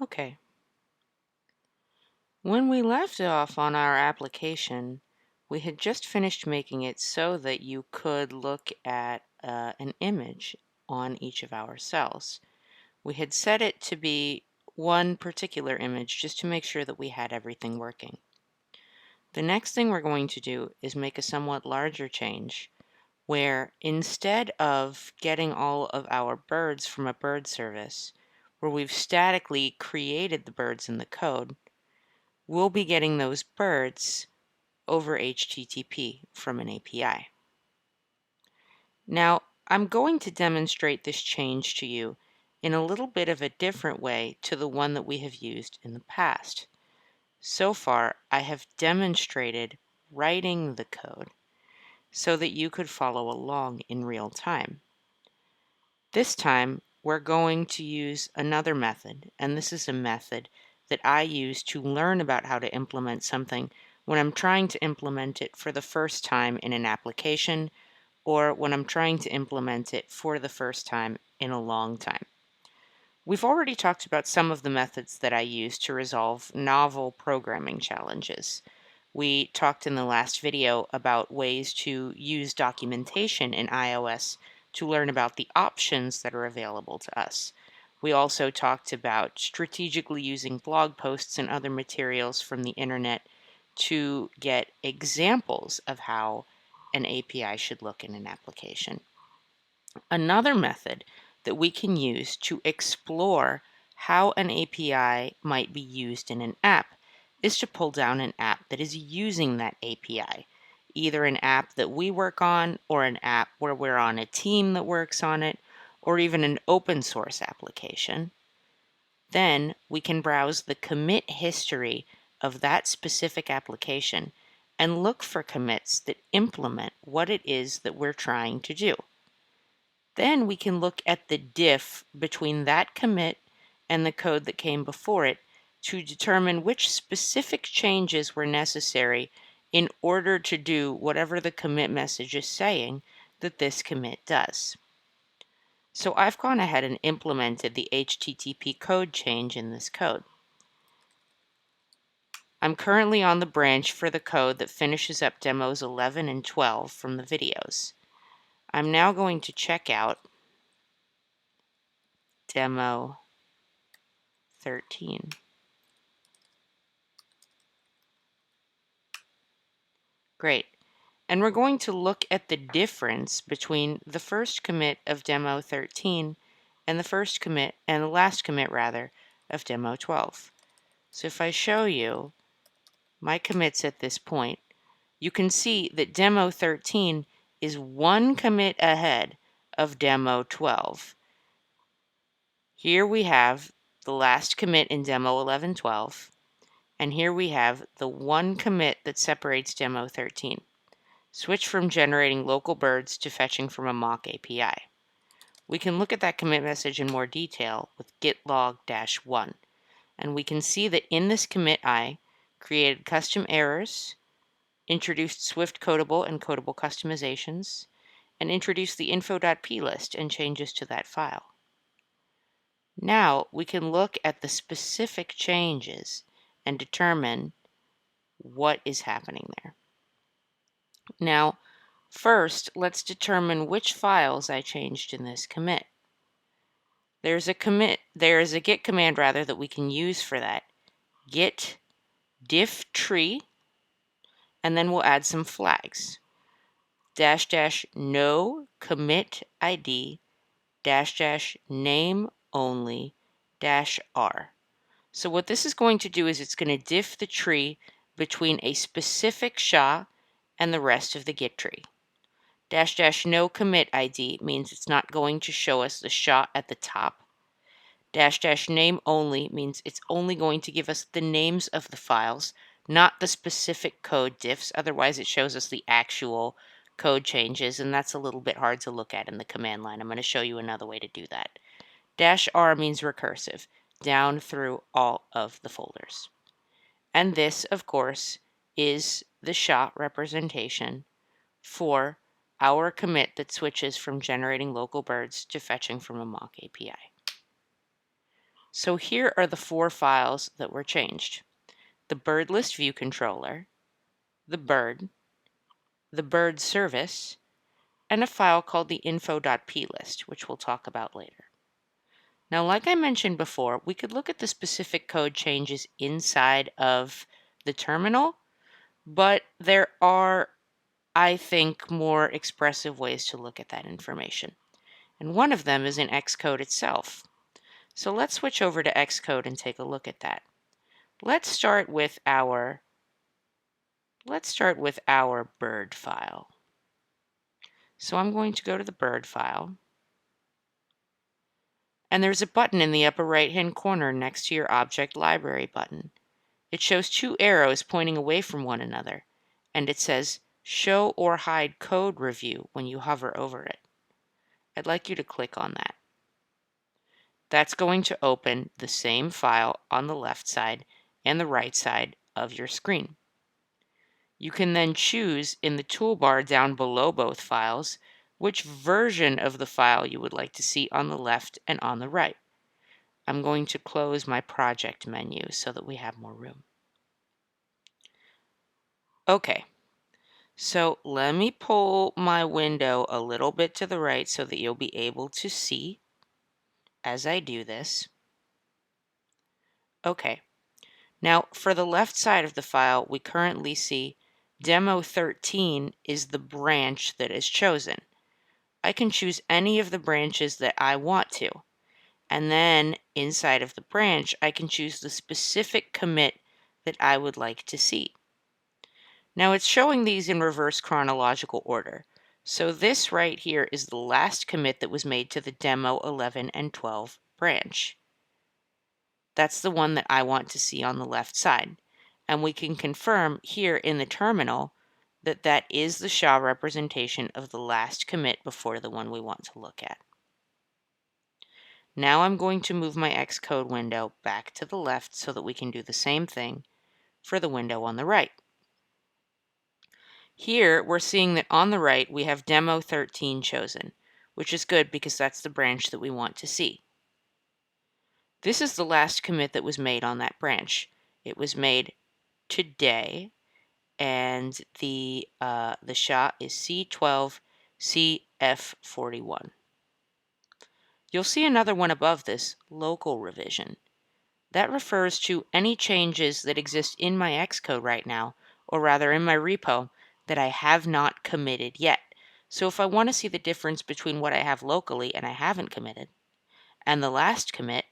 Okay. When we left off on our application, we had just finished making it so that you could look at an image on each of our cells. We had set it to be one particular image just to make sure that we had everything working. The next thing we're going to do is make a somewhat larger change where instead of getting all of our birds from a bird service, where we've statically created the birds in the code, we'll be getting those birds over HTTP from an API. Now, I'm going to demonstrate this change to you in a little bit of a different way to the one that we have used in the past. So far, I have demonstrated writing the code so that you could follow along in real time. This time, we're going to use another method, and this is a method that I use to learn about how to implement something when I'm trying to implement it for the first time in an application or when I'm trying to implement it for the first time in a long time. We've already talked about some of the methods that I use to resolve novel programming challenges. We talked in the last video about ways to use documentation in iOS to learn about the options that are available to us. We also talked about strategically using blog posts and other materials from the internet to get examples of how an API should look in an application. Another method that we can use to explore how an API might be used in an app is to pull down an app that is using that API, either an app that we work on or an app where we're on a team that works on it, or even an open source application. Then we can browse the commit history of that specific application and look for commits that implement what it is that we're trying to do. Then we can look at the diff between that commit and the code that came before it to determine which specific changes were necessary in order to do whatever the commit message is saying that this commit does. So I've gone ahead and implemented the HTTP code change in this code. I'm currently on the branch for the code that finishes up demos 11 and 12 from the videos. I'm now going to check out demo 13. Great. And we're going to look at the difference between the first commit of demo 13 and the last commit rather of demo 12. So if I show you my commits at this point, you can see that demo 13 is one commit ahead of demo 12. Here we have the last commit in demo 11-12, and here we have the one commit that separates demo 13. Switch from generating local birds to fetching from a mock API. We can look at that commit message in more detail with git log-1, and we can see that in this commit I created custom errors, introduced Swift Codable and Codable customizations, and introduced the Info.plist and changes to that file. Now we can look at the specific changes and determine what is happening there. Now, first, let's determine which files I changed in this commit. There is a git command rather that we can use for that. Git diff tree, and then we'll add some flags. --no commit ID --name only -r. So what this is going to do is it's going to diff the tree between a specific SHA and the rest of the Git tree. --no commit ID means it's not going to show us the SHA at the top. --name only means it's only going to give us the names of the files, not the specific code diffs. Otherwise, it shows us the actual code changes, and that's a little bit hard to look at in the command line. I'm going to show you another way to do that. -r means recursive, down through all of the folders. And this, of course, is the SHA representation for our commit that switches from generating local birds to fetching from a mock API. So here are the 4 files that were changed: the bird list view controller, the BirdService, and a file called the Info.plist, which we'll talk about later. Now, like I mentioned before, we could look at the specific code changes inside of the terminal, but there are, I think, more expressive ways to look at that information. And one of them is in XCode itself. So let's switch over to XCode and take a look at that. Let's start with our bird file. So I'm going to go to the bird file, and there's a button in the upper right-hand corner next to your object library button. It shows 2 arrows pointing away from one another, and it says show or hide code review when you hover over it. I'd like you to click on that. That's going to open the same file on the left side and the right side of your screen. You can then choose in the toolbar down below both files which version of the file you would like to see on the left and on the right. I'm going to close my project menu so that we have more room. Okay, so let me pull my window a little bit to the right so that you'll be able to see as I do this. Okay, now for the left side of the file, we currently see demo 13 is the branch that is chosen. I can choose any of the branches that I want to, and then inside of the branch, I can choose the specific commit that I would like to see. Now it's showing these in reverse chronological order. So this right here is the last commit that was made to the demo 11 and 12 branch. That's the one that I want to see on the left side. And we can confirm here in the terminal that that is the SHA representation of the last commit before the one we want to look at. Now I'm going to move my Xcode window back to the left so that we can do the same thing for the window on the right. Here we're seeing that on the right we have demo 13 chosen, which is good because that's the branch that we want to see. This is the last commit that was made on that branch. It was made today, and the SHA is C12 CF41. You'll see another one above this, local revision. That refers to any changes that exist in my Xcode right now, or rather in my repo, that I have not committed yet. So if I want to see the difference between what I have locally and I haven't committed, and the last commit,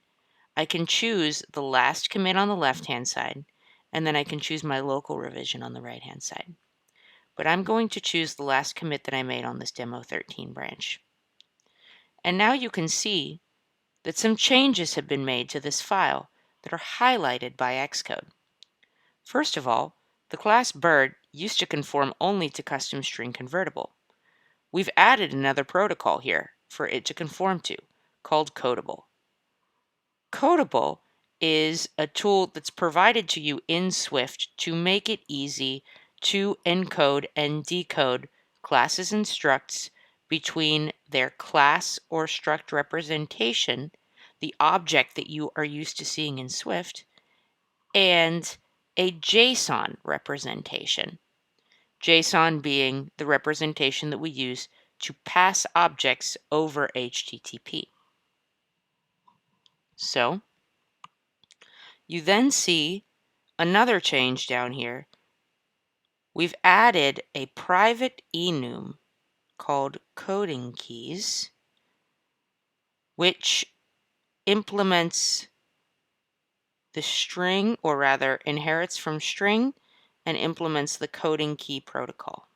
I can choose the last commit on the left-hand side, and then I can choose my local revision on the right-hand side. But I'm going to choose the last commit that I made on this demo 13 branch. And now you can see that some changes have been made to this file that are highlighted by Xcode. First of all, the class bird used to conform only to custom string convertible. We've added another protocol here for it to conform to, called Codable. Codable is a tool that's provided to you in Swift to make it easy to encode and decode classes and structs between their class or struct representation, the object that you are used to seeing in Swift, and a JSON representation. JSON being the representation that we use to pass objects over HTTP. So, you then see another change down here. We've added a private enum called CodingKeys, which implements the string, or rather inherits from string, and implements the coding key protocol.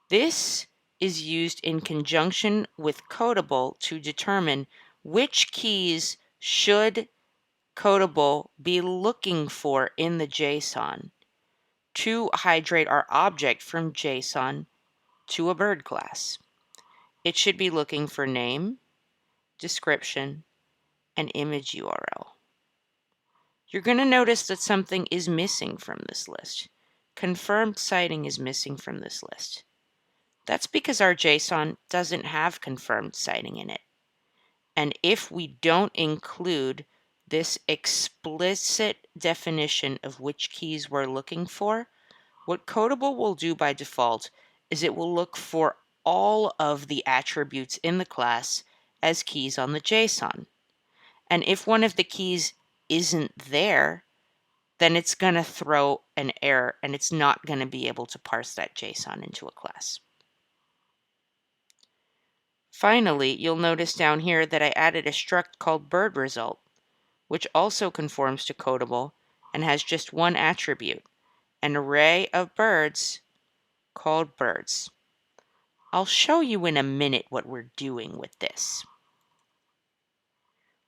This is used in conjunction with Codable to determine which keys should Codable be looking for in the JSON to hydrate our object from JSON to a bird class. It should be looking for name, description, and image URL. You're going to notice that something is missing from this list. Confirmed citing is missing from this list. That's because our JSON doesn't have confirmed citing in it. And if we don't include this explicit definition of which keys we're looking for, what Codable will do by default is it will look for all of the attributes in the class as keys on the JSON. And if one of the keys isn't there, then it's going to throw an error and it's not going to be able to parse that JSON into a class. Finally, you'll notice down here that I added a struct called BirdResult, which also conforms to Codable and has just one attribute, an array of birds called birds. I'll show you in a minute what we're doing with this.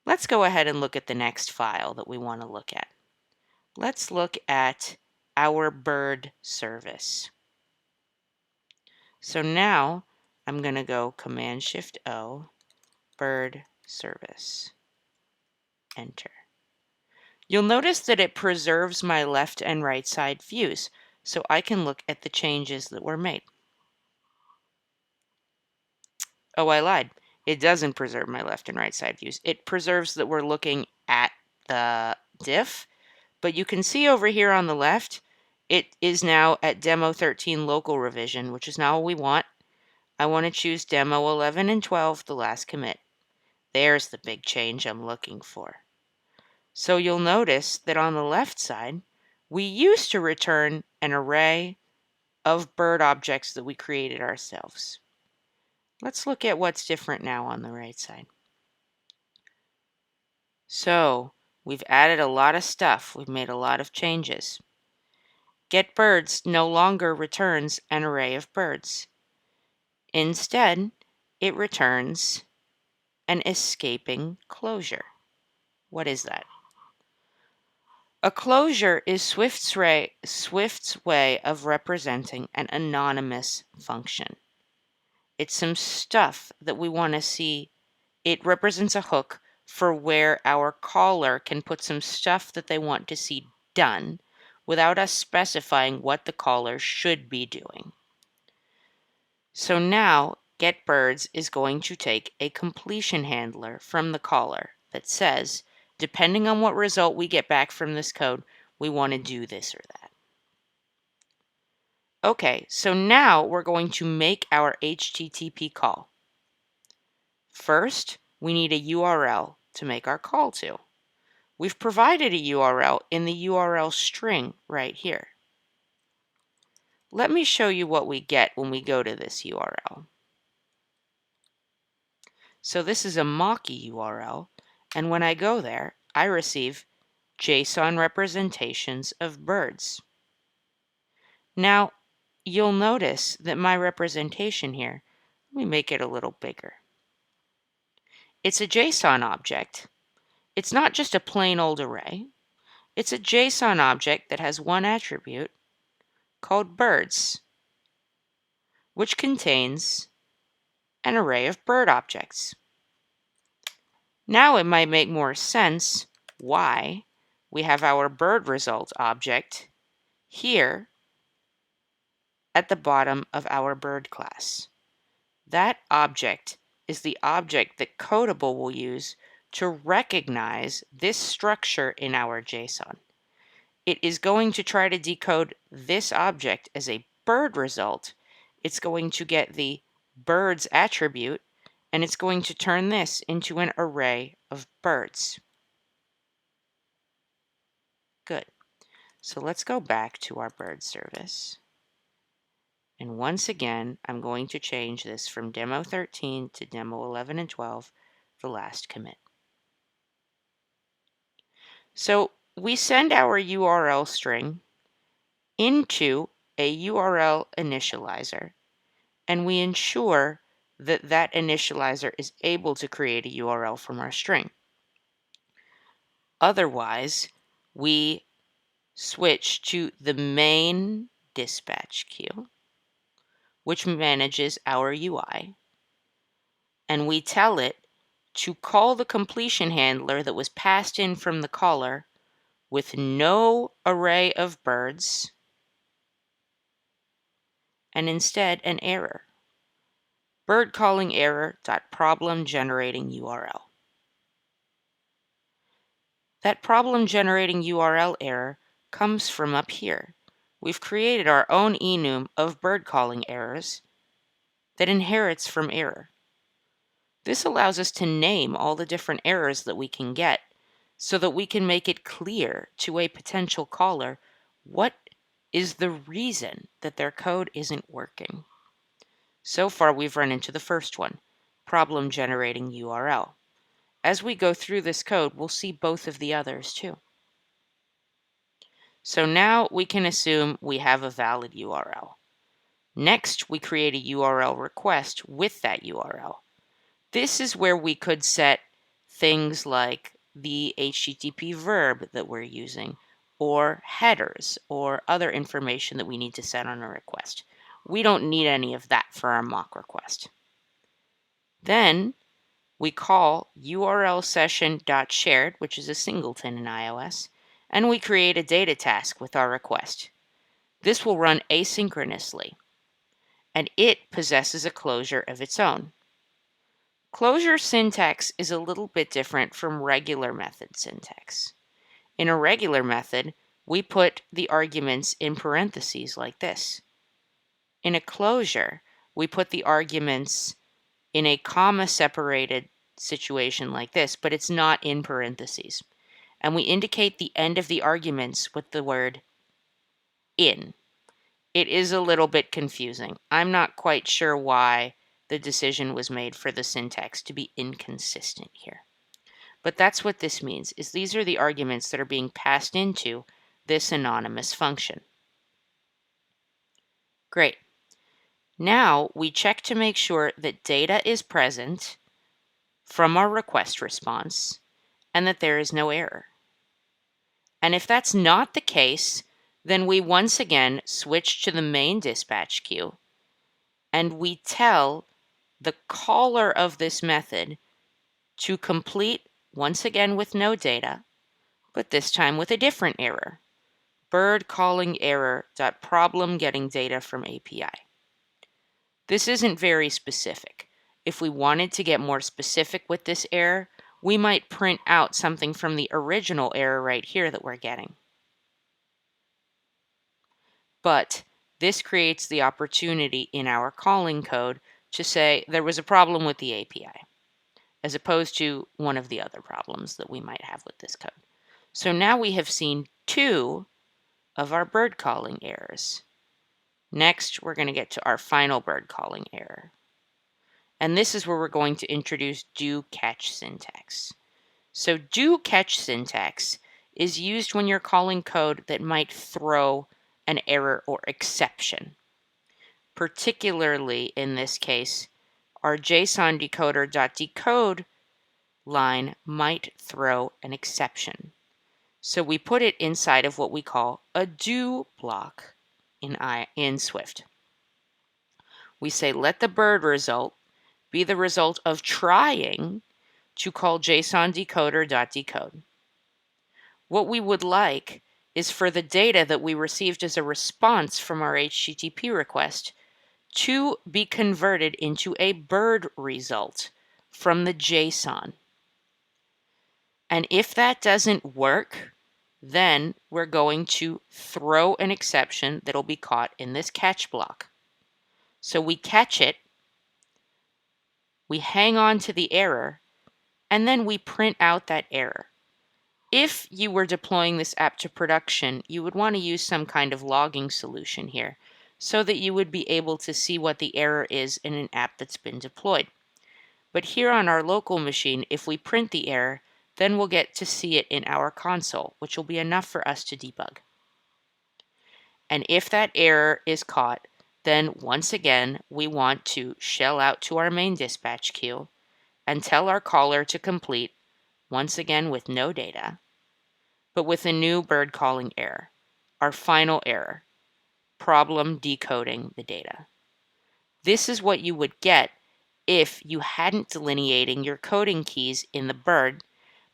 Let's go ahead and look at the next file that we want to look at. Let's look at our BirdService. So now I'm going to go Command-Shift-O, BirdService, Enter. You'll notice that it preserves my left and right side views, so I can look at the changes that were made. Oh, I lied. It doesn't preserve my left and right side views. It preserves that we're looking at the diff, but you can see over here on the left, it is now at Demo 13 local revision, which is now what we want. I want to choose Demo 11 and 12, the last commit. There's the big change I'm looking for. So you'll notice that on the left side, we used to return an array of bird objects that we created ourselves. Let's look at what's different now on the right side. So we've added a lot of stuff. We've made a lot of changes. GetBirds no longer returns an array of birds. Instead, it returns an escaping closure. What is that? A closure is Swift's way of representing an anonymous function. It's some stuff that we want to see. It represents a hook for where our caller can put some stuff that they want to see done without us specifying what the caller should be doing. So now GetBirds is going to take a completion handler from the caller that says, depending on what result we get back from this code, we want to do this or that. Okay, so now we're going to make our HTTP call. First, we need a URL to make our call to. We've provided a URL in the URL string right here. Let me show you what we get when we go to this URL. So this is a Mocky URL, and when I go there, I receive JSON representations of birds. Now, you'll notice that my representation here, let me make it a little bigger. It's a JSON object. It's not just a plain old array. It's a JSON object that has one attribute called birds, which contains an array of bird objects. Now it might make more sense why we have our bird result object here at the bottom of our bird class. That object is the object that Codable will use to recognize this structure in our JSON. It is going to try to decode this object as a bird result. It's going to get the birds attribute, and it's going to turn this into an array of birds. Good. So let's go back to our BirdService. And once again, I'm going to change this from Demo 13 to Demo 11 and 12, the last commit. So we send our URL string into a URL initializer, and we ensure that that initializer is able to create a URL from our string. Otherwise, we switch to the main dispatch queue, which manages our UI, and we tell it to call the completion handler that was passed in from the caller with no array of birds, and instead an error. Bird calling error.problem generating URL. That problem generating URL error comes from up here. We've created our own enum of bird calling errors that inherits from error. This allows us to name all the different errors that we can get so that we can make it clear to a potential caller what is the reason that their code isn't working. So far, we've run into the first one, problem generating URL. As we go through this code, we'll see both of the others too. So now we can assume we have a valid URL. Next, we create a URL request with that URL. This is where we could set things like the HTTP verb that we're using, or headers, or other information that we need to set on a request. We don't need any of that for our mock request. Then we call URL session.shared, which is a singleton in iOS, and we create a data task with our request. This will run asynchronously, and it possesses a closure of its own. Closure syntax is a little bit different from regular method syntax. In a regular method, we put the arguments in parentheses like this. In a closure, we put the arguments in a comma-separated situation like this, but it's not in parentheses. And we indicate the end of the arguments with the word in. It is a little bit confusing. I'm not quite sure why the decision was made for the syntax to be inconsistent here. But that's what this means, is these are the arguments that are being passed into this anonymous function. Great. Now we check to make sure that data is present from our request response and that there is no error. And if that's not the case, then we once again switch to the main dispatch queue and we tell the caller of this method to complete, once again with no data, but this time with a different error. Bird calling error.problem getting data from API. This isn't very specific. If we wanted to get more specific with this error, we might print out something from the original error right here that we're getting. But this creates the opportunity in our calling code to say there was a problem with the API, as opposed to one of the other problems that we might have with this code. So now we have seen two of our bird calling errors. Next, we're going to get to our final bird calling error. And this is where we're going to introduce do-catch syntax. So do-catch syntax is used when you're calling code that might throw an error or exception. Particularly in this case, our JSON decoder.decode line might throw an exception. So we put it inside of what we call a do block in Swift. We say let the bird result be the result of trying to call JSON decoder.decode. What we would like is for the data that we received as a response from our HTTP request to be converted into a bird result from the JSON. And if that doesn't work, then we're going to throw an exception that'll be caught in this catch block. So we catch it, we hang on to the error, and then we print out that error. If you were deploying this app to production, you would want to use some kind of logging solution here so that you would be able to see what the error is in an app that's been deployed. But here on our local machine, if we print the error, then we'll get to see it in our console, which will be enough for us to debug. And if that error is caught, then once again, we want to shell out to our main dispatch queue and tell our caller to complete, once again with no data, but with a new bird calling error, our final error, problem decoding the data. This is what you would get if you hadn't delineating your coding keys in the bird,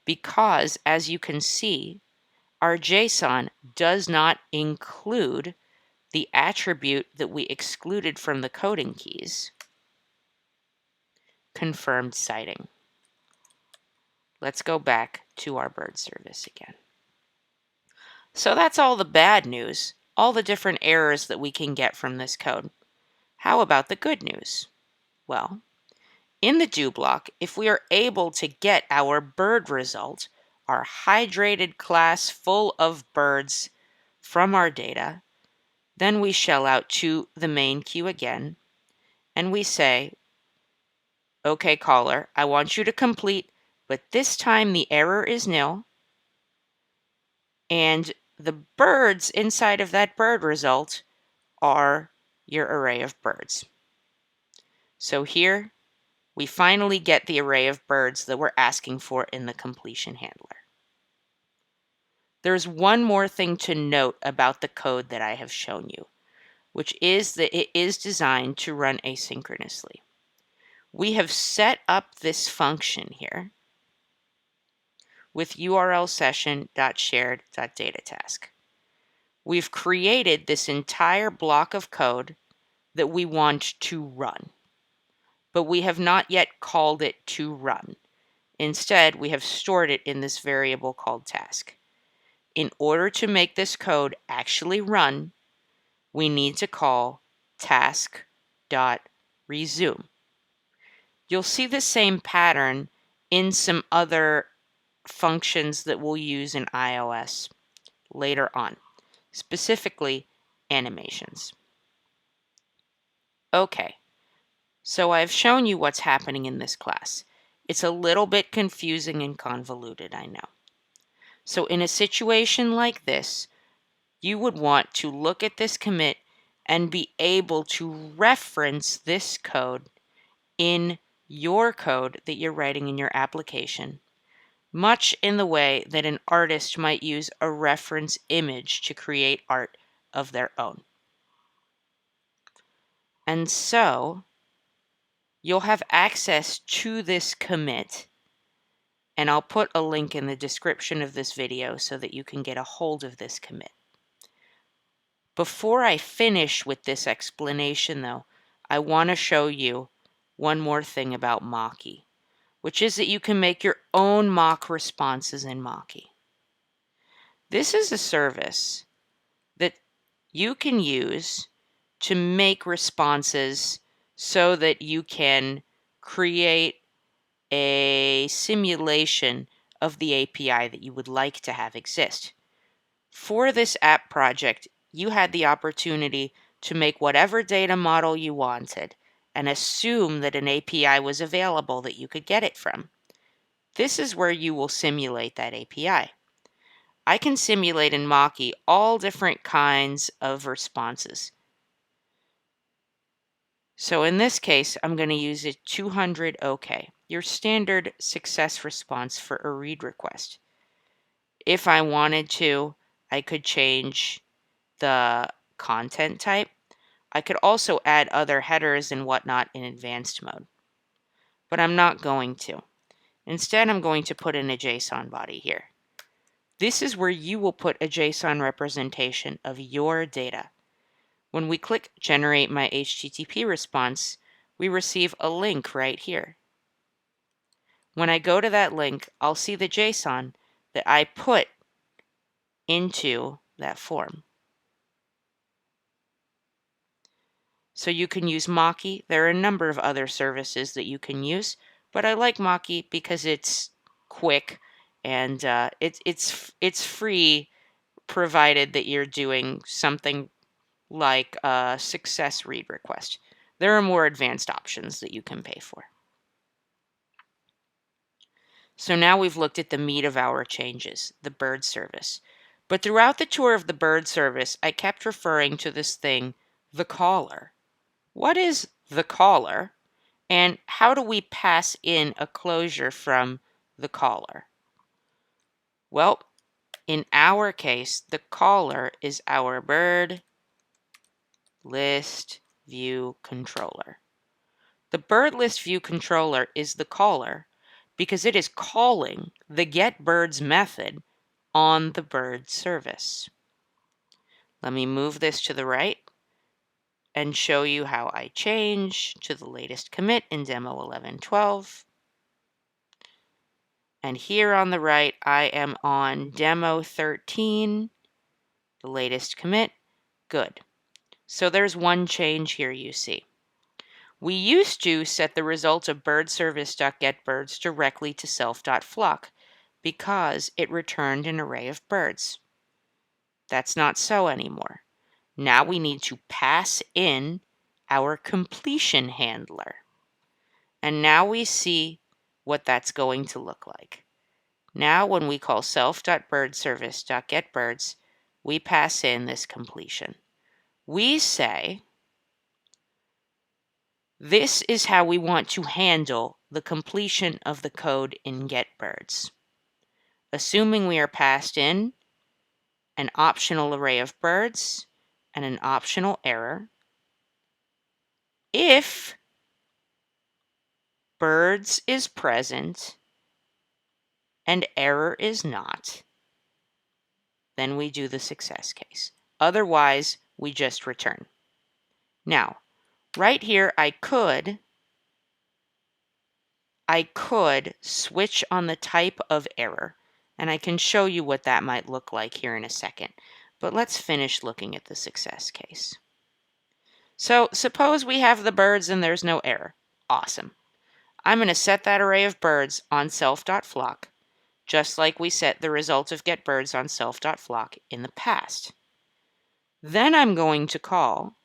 because as you can see, our JSON does not include the attribute that we excluded from the coding keys, confirmed citing. Let's go back to our BirdService again. So that's all the bad news, all the different errors that we can get from this code. How about the good news? Well, in the do block, if we are able to get our bird result, our hydrated class full of birds from our data, then we shell out to the main queue again, and we say, okay, caller, I want you to complete, but this time the error is nil, and the birds inside of that bird result are your array of birds. So here, we finally get the array of birds that we're asking for in the completion handler. There's one more thing to note about the code that I have shown you, which is that it is designed to run asynchronously. We have set up this function here with URL session.shared.dataTask. We've created this entire block of code that we want to run, but we have not yet called it to run. Instead, we have stored it in this variable called task. In order to make this code actually run, we need to call task.resume. You'll see the same pattern in some other functions that we'll use in iOS later on, specifically animations. Okay, so I've shown you what's happening in this class. It's a little bit confusing and convoluted, I know. So in a situation like this, you would want to look at this commit and be able to reference this code in your code that you're writing in your application, much in the way that an artist might use a reference image to create art of their own. And so you'll have access to this commit, and I'll put a link in the description of this video so that you can get a hold of this commit. Before I finish with this explanation, though, I want to show you one more thing about Mocky, which is that you can make your own mock responses in Mocky. This is a service that you can use to make responses so that you can create a simulation of the API that you would like to have exist. For this app project, you had the opportunity to make whatever data model you wanted and assume that an API was available that you could get it from. This is where you will simulate that API. I can simulate in Mocky all different kinds of responses. So in this case, I'm going to use a 200 OK, your standard success response for a read request. If I wanted to, I could change the content type. I could also add other headers and whatnot in advanced mode, but I'm not going to. Instead, I'm going to put in a JSON body here. This is where you will put a JSON representation of your data. When we click Generate My HTTP Response, we receive a link right here. When I go to that link, I'll see the JSON that I put into that form. So you can use Mocky. There are a number of other services that you can use, but I like Mocky because it's quick and it's free, provided that you're doing something like a success read request. There are more advanced options that you can pay for. So now we've looked at the meat of our changes, the BirdService. But throughout the tour of the BirdService, I kept referring to this thing, the caller. What is the caller, and how do we pass in a closure from the caller? Well, in our case, the caller is our bird list view controller. The bird list view controller is the caller because it is calling the getBirds method on the BirdService. Let me move this to the right and show you how I change to the latest commit in demo 11.12. And here on the right, I am on demo 13, the latest commit. Good. So there's one change here you see. We used to set the result of BirdService.getBirds directly to self.flock because it returned an array of birds. That's not so anymore. Now we need to pass in our completion handler. And now we see what that's going to look like. Now when we call self.birdservice.getBirds, we pass in this completion. We say, this is how we want to handle the completion of the code in getBirds. Assuming we are passed in an optional array of birds and an optional error, if birds is present and error is not, then we do the success case. Otherwise, we just return. Now, right here, I could switch on the type of error, and I can show you what that might look like here in a second. But let's finish looking at the success case. So suppose we have the birds and there's no error. Awesome. I'm going to set that array of birds on self.flock, just like we set the result of getBirds on self.flock in the past. Then I'm going to call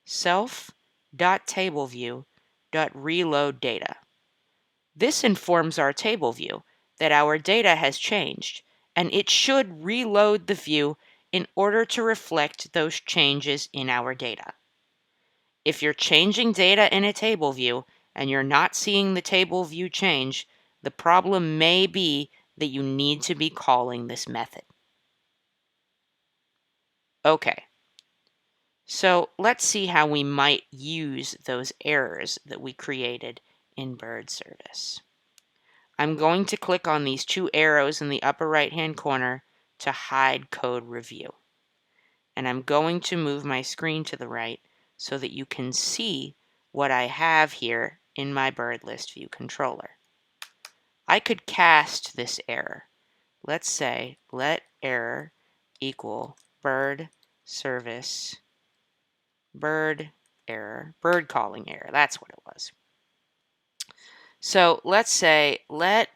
self.tableview.reloadData. This informs our table view that our data has changed, and it should reload the view in order to reflect those changes in our data. If you're changing data in a table view and you're not seeing the table view change, the problem may be that you need to be calling this method. Okay, so let's see how we might use those errors that we created in BirdService. I'm going to click on these two arrows in the upper right-hand corner to hide code review. And I'm going to move my screen to the right so that you can see what I have here in my bird list view controller. I could cast this error. Let's say let error equal bird service bird error, bird calling error. That's what it was. So let's say let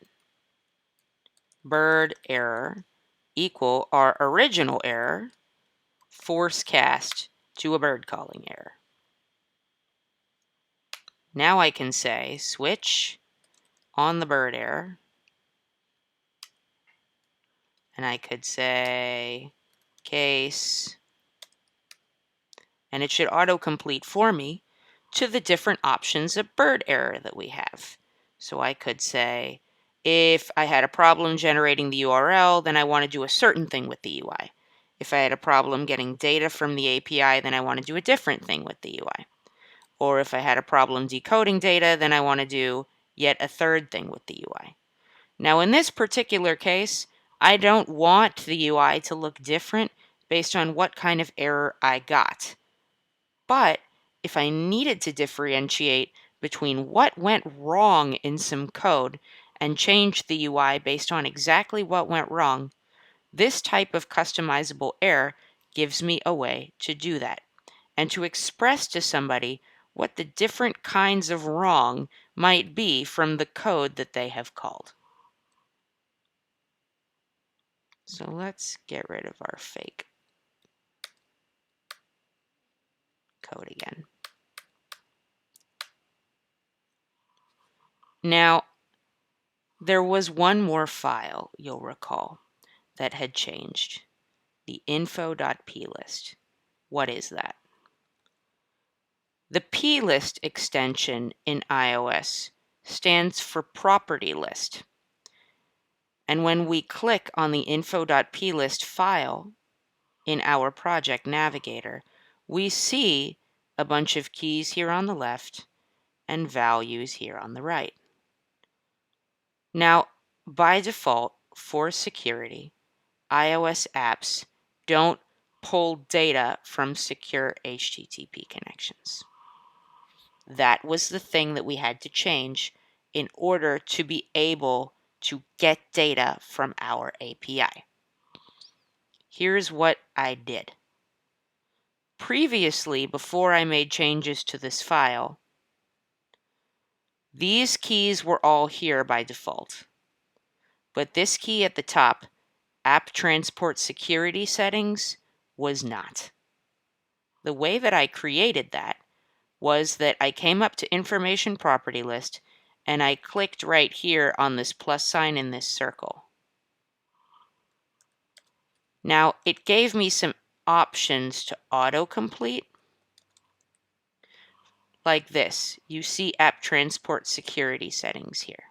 bird error equal our original error force cast to a bird calling error. Now I can say switch on the bird error, and I could say case, and it should autocomplete for me to the different options of bird error that we have. So I could say if I had a problem generating the URL, then I want to do a certain thing with the UI. If I had a problem getting data from the API, then I want to do a different thing with the UI. Or if I had a problem decoding data, then I want to do yet a third thing with the UI. Now in this particular case, I don't want the UI to look different based on what kind of error I got. But if I needed to differentiate between what went wrong in some code and change the UI based on exactly what went wrong, this type of customizable error gives me a way to do that and to express to somebody what the different kinds of wrong might be from the code that they have called. So let's get rid of our fake code again. Now, there was one more file, you'll recall, that had changed, the Info.plist. What is that? The plist extension in iOS stands for property list. And when we click on the Info.plist file in our project navigator, we see a bunch of keys here on the left and values here on the right. Now, by default, for security, iOS apps don't pull data from secure HTTP connections. That was the thing that we had to change in order to be able to get data from our API. Here's what I did. Previously, before I made changes to this file, these keys were all here by default. But this key at the top, App Transport Security Settings, was not. The way that I created that was that I came up to Information Property List and I clicked right here on this plus sign in this circle. Now, it gave me some options to autocomplete. Like this, you see App Transport Security Settings here.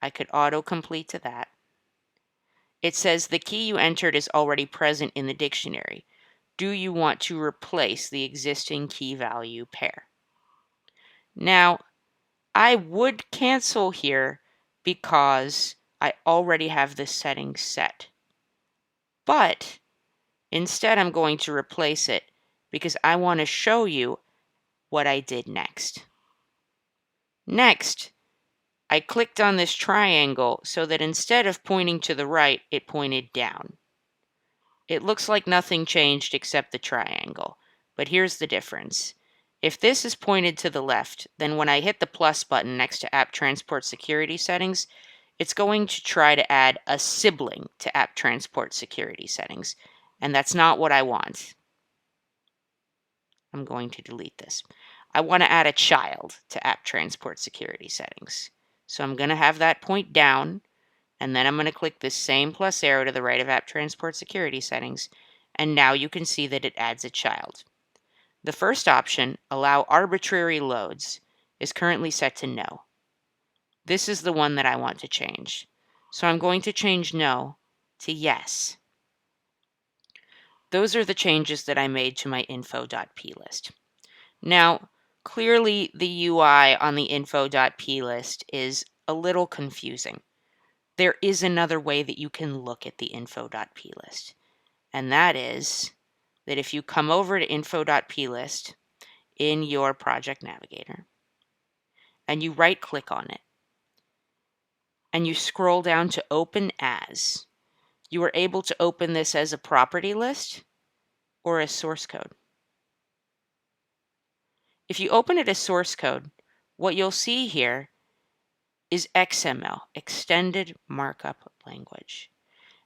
I could autocomplete to that. It says the key you entered is already present in the dictionary. Do you want to replace the existing key value pair? Now, I would cancel here because I already have this setting set. But instead, I'm going to replace it because I want to show you what I did next. Next, I clicked on this triangle so that instead of pointing to the right, it pointed down. It looks like nothing changed except the triangle, but here's the difference. If this is pointed to the left, then when I hit the plus button next to App Transport Security Settings, it's going to try to add a sibling to App Transport Security Settings, and that's not what I want. I'm going to delete this. I want to add a child to App Transport Security Settings. So I'm going to have that point down, and then I'm going to click this same plus arrow to the right of App Transport Security Settings, and now you can see that it adds a child. The first option, Allow Arbitrary Loads, is currently set to No. This is the one that I want to change. So I'm going to change No to Yes. Those are the changes that I made to my Info.plist. Now, clearly the UI on the Info.plist is a little confusing. There is another way that you can look at the Info.plist, and that is that if you come over to Info.plist in your Project Navigator, and you right-click on it, and you scroll down to Open As, you are able to open this as a property list or as source code. If you open it as source code, what you'll see here is XML, Extended Markup Language.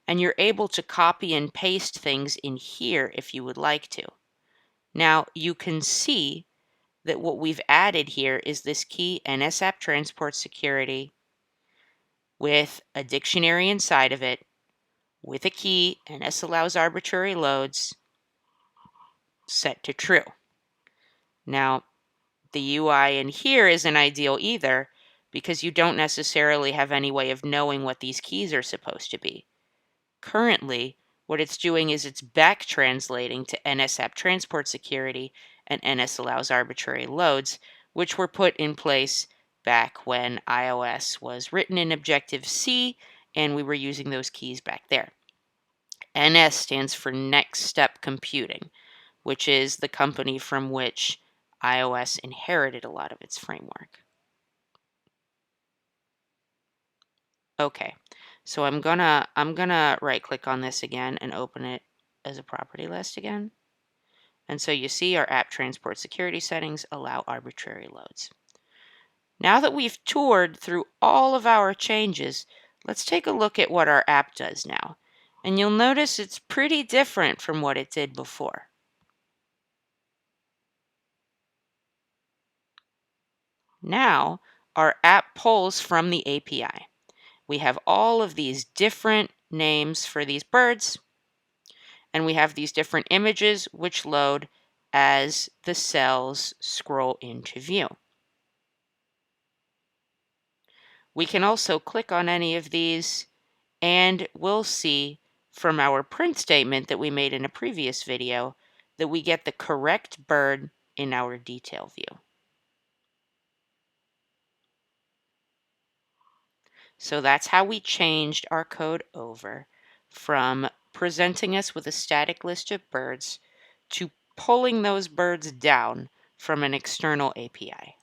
And you're able to copy and paste things in here if you would like to. Now, you can see that what we've added here is this key NSApp Transport Security with a dictionary inside of it, with a key NS allows arbitrary loads set to true. Now, the UI in here isn't ideal either because you don't necessarily have any way of knowing what these keys are supposed to be. Currently, what it's doing is it's back translating to NSApp Transport Security and NS allows arbitrary loads, which were put in place back when iOS was written in Objective-C and we were using those keys back there. NS stands for Next Step Computing, which is the company from which iOS inherited a lot of its framework. Okay, so I'm gonna right click on this again and open it as a property list again. And so you see our App Transport Security Settings allow arbitrary loads. Now that we've toured through all of our changes, let's take a look at what our app does now. And you'll notice it's pretty different from what it did before. Now, our app pulls from the API. We have all of these different names for these birds, and we have these different images which load as the cells scroll into view. We can also click on any of these, and we'll see from our print statement that we made in a previous video that we get the correct bird in our detail view. So that's how we changed our code over from presenting us with a static list of birds to pulling those birds down from an external API.